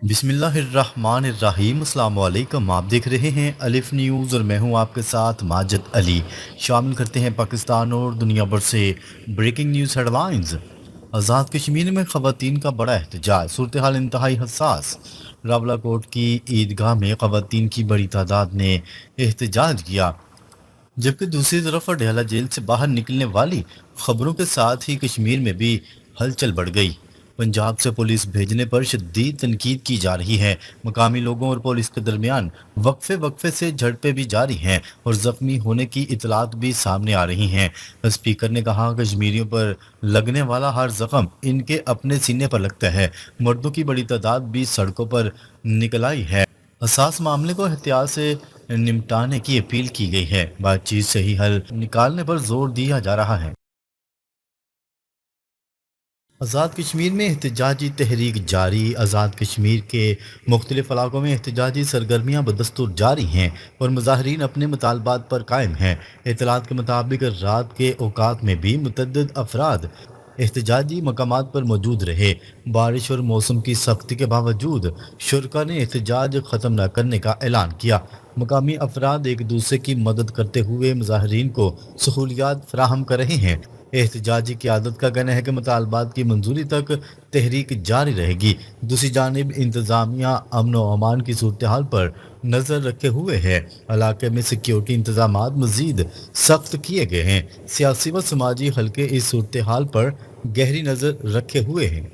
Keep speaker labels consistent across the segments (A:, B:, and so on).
A: بسم اللہ الرحمن الرحیم۔ السلام علیکم، آپ دیکھ رہے ہیں الف نیوز اور میں ہوں آپ کے ساتھ ماجد علی۔ شامل کرتے ہیں پاکستان اور دنیا بھر سے breaking news head lines. Azad Kashmir میں خواتین کا بڑا احتجاج، صورتحال انتہائی حساس۔ راولہ کوٹ کی عیدگاہ میں خواتین کی بڑی تعداد نے احتجاج کیا، جبکہ دوسری طرف ڈیالہ جیل سے باہر نکلنے والی خبروں کے ساتھ ہی کشمیر میں بھی ہلچل بڑھ گئی۔ پنجاب سے پولیس بھیجنے پر شدید تنقید کی جا رہی ہے۔ مقامی لوگوں اور پولیس کے درمیان وقفے سے جھڑپیں بھی جاری ہیں اور زخمی ہونے کی اطلاعات بھی سامنے آ رہی ہیں۔ اسپیکر نے کہا، کشمیریوں پر لگنے والا ہر زخم ان کے اپنے سینے پر لگتا ہے۔ مردوں کی بڑی تعداد بھی سڑکوں پر نکل آئی ہے۔ حساس معاملے کو احتیاط سے نمٹانے کی اپیل کی گئی ہے۔ بات چیت سے ہی حل نکالنے پر زور دیا جا رہا ہے۔ آزاد کشمیر میں احتجاجی تحریک جاری۔ آزاد کشمیر کے مختلف علاقوں میں احتجاجی سرگرمیاں بدستور جاری ہیں اور مظاہرین اپنے مطالبات پر قائم ہیں۔ اطلاعات کے مطابق رات کے اوقات میں بھی متعدد افراد احتجاجی مقامات پر موجود رہے۔ بارش اور موسم کی سختی کے باوجود شرکاء نے احتجاج ختم نہ کرنے کا اعلان کیا۔ مقامی افراد ایک دوسرے کی مدد کرتے ہوئے مظاہرین کو سہولیات فراہم کر رہے ہیں۔ احتجاجی قیادت کا کہنا ہے کہ مطالبات کی منظوری تک تحریک جاری رہے گی۔ دوسری جانب انتظامیہ امن و امان کی صورتحال پر نظر رکھے ہوئے ہے۔ علاقے میں سیکیورٹی انتظامات مزید سخت کیے گئے ہیں۔ سیاسی و سماجی حلقے اس صورتحال پر گہری نظر رکھے ہوئے ہیں۔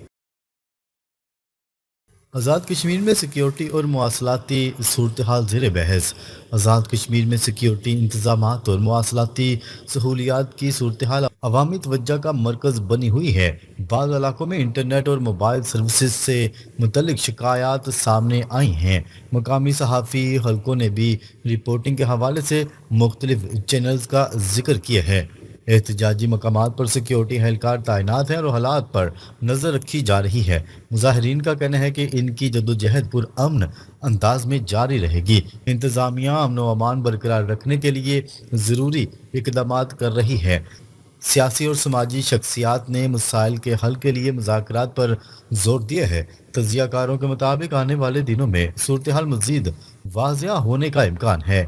A: آزاد کشمیر میں سیکیورٹی اور مواصلاتی صورتحال زیر بحث۔ آزاد کشمیر میں سیکیورٹی انتظامات اور مواصلاتی سہولیات کی صورتحال عوامی توجہ کا مرکز بنی ہوئی ہے۔ بعض علاقوں میں انٹرنیٹ اور موبائل سروسز سے متعلق شکایات سامنے آئی ہیں۔ مقامی صحافی حلقوں نے بھی رپورٹنگ کے حوالے سے مختلف چینلز کا ذکر کیا ہے۔ احتجاجی مقامات پر سیکیورٹی اہلکار تعینات ہیں اور حالات پر نظر رکھی جا رہی ہے۔ مظاہرین کا کہنا ہے کہ ان کی جدوجہد پرامن انداز میں جاری رہے گی۔ انتظامیہ امن و امان برقرار رکھنے کے لیے ضروری اقدامات کر رہی ہے۔ سیاسی اور سماجی شخصیات نے مسائل کے حل کے لیے مذاکرات پر زور دیا ہے۔ تجزیہ کاروں کے مطابق آنے والے دنوں میں صورتحال مزید واضح ہونے کا امکان ہے۔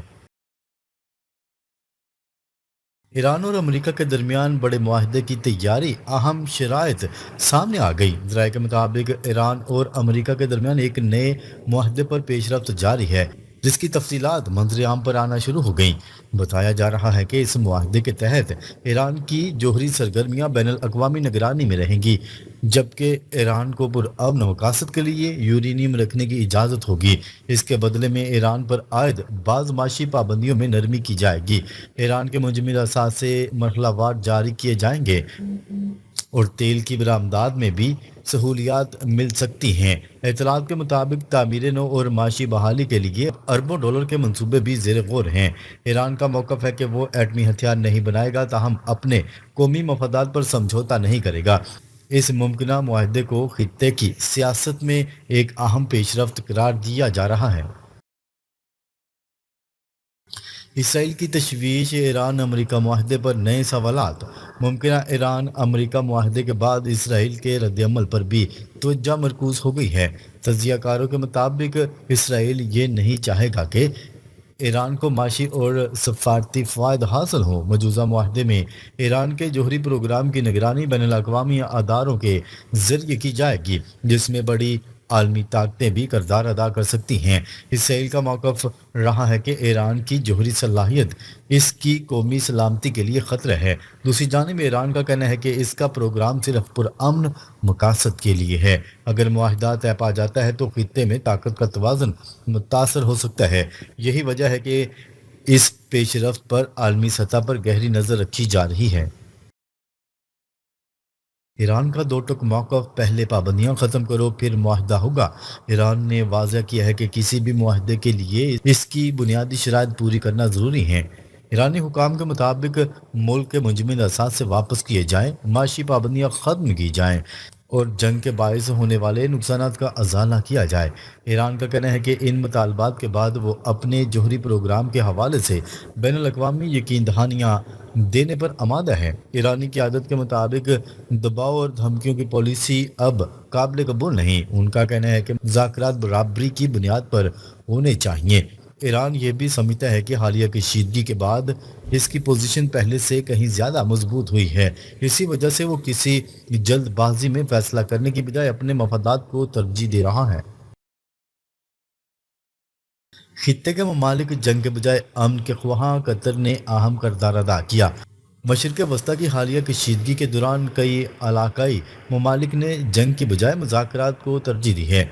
A: ایران اور امریکہ کے درمیان بڑے معاہدے کی تیاری، اہم شرائط سامنے آ گئی۔ ذرائع کے مطابق ایران اور امریکہ کے درمیان ایک نئے معاہدے پر پیش رفت جاری ہے، جس کی تفصیلات منظر عام پر آنا شروع ہو گئیں۔ بتایا جا رہا ہے کہ اس معاہدے کے تحت ایران کی جوہری سرگرمیاں بین الاقوامی نگرانی میں رہیں گی، جبکہ ایران کو پرامن مقاصد کے لیے یورینیم رکھنے کی اجازت ہوگی۔ اس کے بدلے میں ایران پر عائد بعض معاشی پابندیوں میں نرمی کی جائے گی۔ ایران کے منجمد اثاثے مرحلہ وار جاری کیے جائیں گے اور تیل کی برآمدات میں بھی سہولیات مل سکتی ہیں۔ اطلاعات کے مطابق تعمیر نو اور معاشی بحالی کے لیے اربوں ڈالر کے منصوبے بھی زیر غور ہیں۔ ایران کا موقف ہے کہ وہ ایٹمی ہتھیار نہیں بنائے گا، تاہم اپنے قومی مفادات پر سمجھوتہ نہیں کرے گا۔ اس ممکنہ معاہدے کو خطے کی سیاست میں ایک اہم پیش رفت قرار دیا جا رہا ہے۔ اسرائیل کی تشویش، ایران امریکہ معاہدے پر نئے سوالات۔ ممکنہ ایران امریکہ معاہدے کے بعد اسرائیل کے رد عمل پر بھی توجہ مرکوز ہو گئی ہے۔ تجزیہ کاروں کے مطابق اسرائیل یہ نہیں چاہے گا کہ ایران کو معاشی اور سفارتی فوائد حاصل ہوں۔ مجوزہ معاہدے میں ایران کے جوہری پروگرام کی نگرانی بین الاقوامی اداروں کے ذریعے کی جائے گی، جس میں بڑی عالمی طاقتیں بھی کردار ادا کر سکتی ہیں۔ اسرائیل کا موقف رہا ہے کہ ایران کی جوہری صلاحیت اس کی قومی سلامتی کے لیے خطرہ ہے۔ دوسری جانب ایران کا کہنا ہے کہ اس کا پروگرام صرف پرامن مقاصد کے لیے ہے۔ اگر معاہدہ طے پا جاتا ہے تو خطے میں طاقت کا توازن متاثر ہو سکتا ہے۔ یہی وجہ ہے کہ اس پیش رفت پر عالمی سطح پر گہری نظر رکھی جا رہی ہے۔ ایران کا دو ٹوک موقف، پہلے پابندیاں ختم کرو پھر معاہدہ ہوگا۔ ایران نے واضح کیا ہے کہ کسی بھی معاہدے کے لیے اس کی بنیادی شرائط پوری کرنا ضروری ہے۔ ایرانی حکام کے مطابق ملک کے منجمد اثاثے واپس کیے جائیں، معاشی پابندیاں ختم کی جائیں، اور جنگ کے باعث ہونے والے نقصانات کا ازالہ کیا جائے۔ ایران کا کہنا ہے کہ ان مطالبات کے بعد وہ اپنے جوہری پروگرام کے حوالے سے بین الاقوامی یقین دہانیاں دینے پر آمادہ ہے۔ ایرانی قیادت کے مطابق دباؤ اور دھمکیوں کی پالیسی اب قابل قبول نہیں۔ ان کا کہنا ہے کہ مذاکرات برابری کی بنیاد پر ہونے چاہیے۔ ایران یہ بھی سمجھتا ہے کہ حالیہ کشیدگی کے بعد اس کی پوزیشن پہلے سے کہیں زیادہ مضبوط ہوئی ہے۔ اسی وجہ سے وہ کسی جلد بازی میں فیصلہ کرنے کی بجائے اپنے مفادات کو ترجیح دے رہا ہے۔ خطے کے ممالک جنگ کے بجائے امن کے خواہاں قطر نے اہم کردار ادا کیا۔ مشرق وسطیٰ کی حالیہ کشیدگی کے دوران کئی علاقائی ممالک نے جنگ کی بجائے مذاکرات کو ترجیح دی ہے۔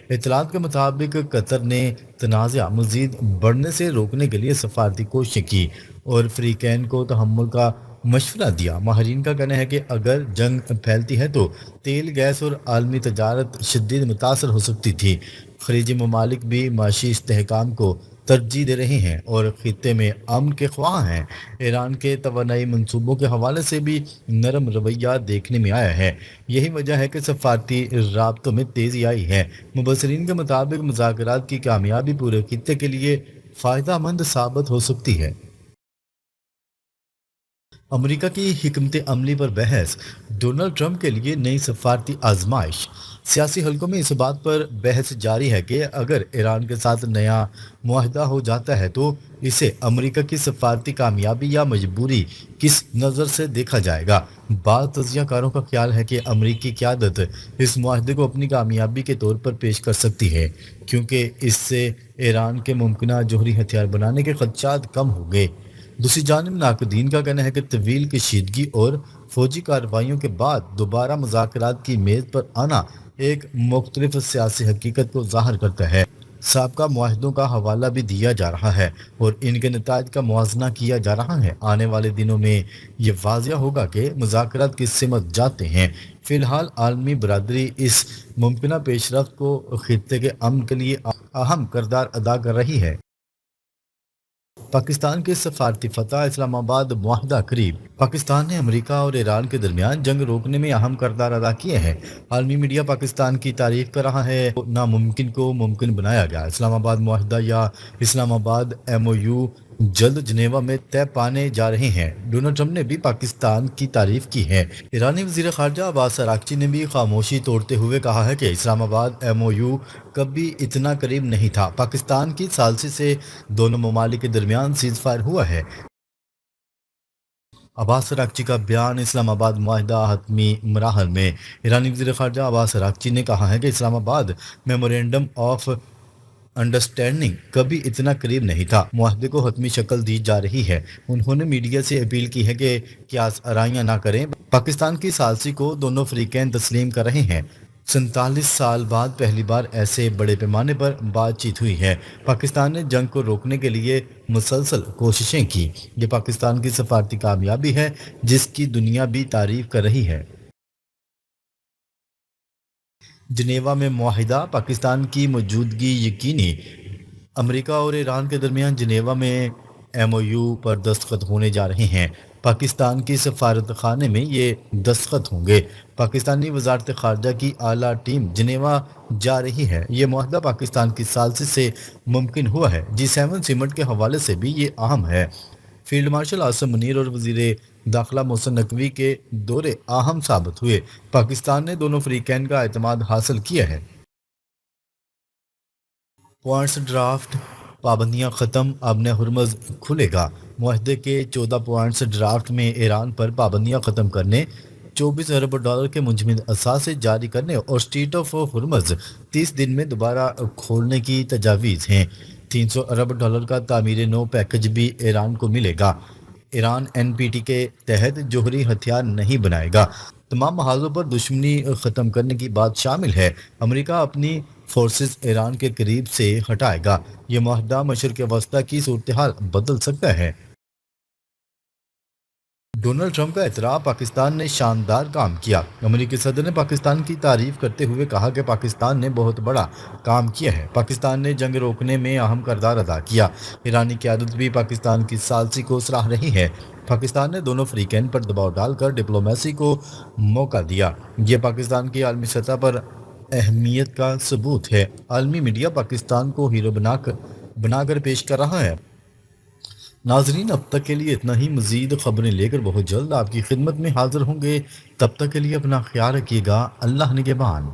A: اطلاعات کے مطابق قطر نے تنازع مزید بڑھنے سے روکنے کے لیے سفارتی کوششیں کی اور فریقین کو تحمل کا مشورہ دیا۔ ماہرین کا کہنا ہے کہ اگر جنگ پھیلتی ہے تو تیل، گیس اور عالمی تجارت شدید متاثر ہو سکتی تھی۔ خلیجی ممالک بھی معاشی استحکام کو ترجیح دے رہے ہیں اور خطے میں امن کے خواہاں ہیں۔ ایران کے توانائی منصوبوں کے حوالے سے بھی نرم رویہ دیکھنے میں آیا ہے۔ یہی وجہ ہے کہ سفارتی رابطوں میں تیزی آئی ہے۔ مبصرین کے مطابق مذاکرات کی کامیابی پورے خطے کے لیے فائدہ مند ثابت ہو سکتی ہے۔ امریکہ کی حکمت عملی پر بحث، ڈونلڈ ٹرمپ کے لیے نئی سفارتی آزمائش۔ سیاسی حلقوں میں اس بات پر بحث جاری ہے کہ اگر ایران کے ساتھ نیا معاہدہ ہو جاتا ہے تو اسے امریکہ کی سفارتی کامیابی یا مجبوری کس نظر سے دیکھا جائے گا۔ بعض تجزیہ کاروں کا خیال ہے کہ امریکی قیادت اس معاہدے کو اپنی کامیابی کے طور پر پیش کر سکتی ہے، کیونکہ اس سے ایران کے ممکنہ جوہری ہتھیار بنانے کے خدشات کم ہوں گے۔ دوسری جانب ناقدین کا کہنا ہے کہ طویل کشیدگی اور فوجی کارروائیوں کے بعد دوبارہ مذاکرات کی میز پر آنا ایک مختلف سیاسی حقیقت کو ظاہر کرتا ہے۔ سابقہ معاہدوں کا حوالہ بھی دیا جا رہا ہے اور ان کے نتائج کا موازنہ کیا جا رہا ہے۔ آنے والے دنوں میں یہ واضح ہوگا کہ مذاکرات کس سمت جاتے ہیں۔ فی الحال عالمی برادری اس ممکنہ پیش رفت کو خطے کے امن کے لیے اہم کردار ادا کر رہی ہے۔ پاکستان کے سفارتی فتح، اسلام آباد معاہدہ قریب۔ پاکستان نے امریکہ اور ایران کے درمیان جنگ روکنے میں اہم کردار ادا کیے ہیں۔ عالمی میڈیا پاکستان کی تعریف کر رہا ہے، ناممکن کو ممکن بنایا گیا۔ اسلام آباد معاہدہ یا اسلام آباد ایم او یو جلد جنیوا میں طے پانے جا رہے ہیں۔ ڈونلڈ ٹرمپ نے بھی پاکستان کی تعریف کی ہے۔ ایرانی وزیر خارجہ عباس اراغچی نے بھی خاموشی توڑتے ہوئے کہا ہے کہ اسلام آباد ایم او یو کبھی اتنا قریب نہیں تھا۔ پاکستان کی ثالثی سے دونوں ممالک کے درمیان سیز فائر ہوا ہے۔ عباس اراغچی کا بیان، اسلام آباد معاہدہ حتمی مراحل میں۔ ایرانی وزیر خارجہ عباس اراغچی نے کہا ہے کہ اسلام آباد میمورینڈم آف انڈرسٹینڈنگ کبھی اتنا قریب نہیں تھا۔ معاہدے کو حتمی شکل دی جا رہی ہے۔ انہوں نے میڈیا سے اپیل کی ہے کہ قیاس آرائیاں نہ کریں۔ پاکستان کی ثالثی کو دونوں فریقین تسلیم کر رہے ہیں۔ 47 سال بعد پہلی بار ایسے بڑے پیمانے پر بات چیت ہوئی ہے۔ پاکستان نے جنگ کو روکنے کے لیے مسلسل کوششیں کی۔ یہ پاکستان کی سفارتی کامیابی ہے جس کی دنیا بھی تعریف کر رہی ہے۔ جنیوا میں معاہدہ، پاکستان کی موجودگی یقینی۔ امریکہ اور ایران کے درمیان جنیوا میں ایم او یو پر دستخط ہونے جا رہے ہیں۔ پاکستان کی سفارت خانے میں یہ دستخط ہوں گے۔ پاکستانی وزارت خارجہ کی اعلیٰ ٹیم جنیوا جا رہی ہے۔ یہ معاہدہ پاکستان کی ثالثی سے ممکن ہوا ہے۔ G7 سمٹ کے حوالے سے بھی یہ اہم ہے۔ فیلڈ مارشل عاصم منیر اور وزیر داخلہ محسن نقوی کے دورے اہم ثابت ہوئے۔ پاکستان نے دونوں فریقین کا اعتماد حاصل کیا ہے۔ پوائنٹس ڈرافٹ، پابندیاں ختم، ابن ہرمز کھلے گا۔ معاہدے کے 14 پوائنٹس ڈرافٹ میں ایران پر پابندیاں ختم کرنے، 24 ارب ڈالر کے منجمد اثاثے جاری کرنے اور اسٹریٹ آف ہرمز 30 دن میں دوبارہ کھولنے کی تجاویز ہیں۔ 300 ارب ڈالر کا تعمیر نو پیکج بھی ایران کو ملے گا۔ ایران این پی ٹی کے تحت جوہری ہتھیار نہیں بنائے گا۔ تمام محاذوں پر دشمنی ختم کرنے کی بات شامل ہے۔ امریکہ اپنی فورسز ایران کے قریب سے ہٹائے گا۔ یہ معاہدہ مشرق وسطیٰ کی صورتحال بدل سکتا ہے۔ ڈونلڈ ٹرمپ کا اعتراف، پاکستان نے شاندار کام کیا۔ امریکی صدر نے پاکستان کی تعریف کرتے ہوئے کہا کہ پاکستان نے بہت بڑا کام کیا ہے، پاکستان نے جنگ روکنے میں اہم کردار ادا کیا۔ ایرانی قیادت بھی پاکستان کی ثالثی کو سراہ رہی ہے۔ پاکستان نے دونوں فریقین پر دباؤ ڈال کر ڈپلومیسی کو موقع دیا۔ یہ پاکستان کی عالمی سطح پر اہمیت کا ثبوت ہے۔ عالمی میڈیا پاکستان کو ہیرو بنا کر پیش کر رہا ہے۔ ناظرین، اب تک کے لیے اتنا ہی۔ مزید خبریں لے کر بہت جلد آپ کی خدمت میں حاضر ہوں گے۔ تب تک کے لیے اپنا خیال رکھیے گا۔ اللہ نگہبان۔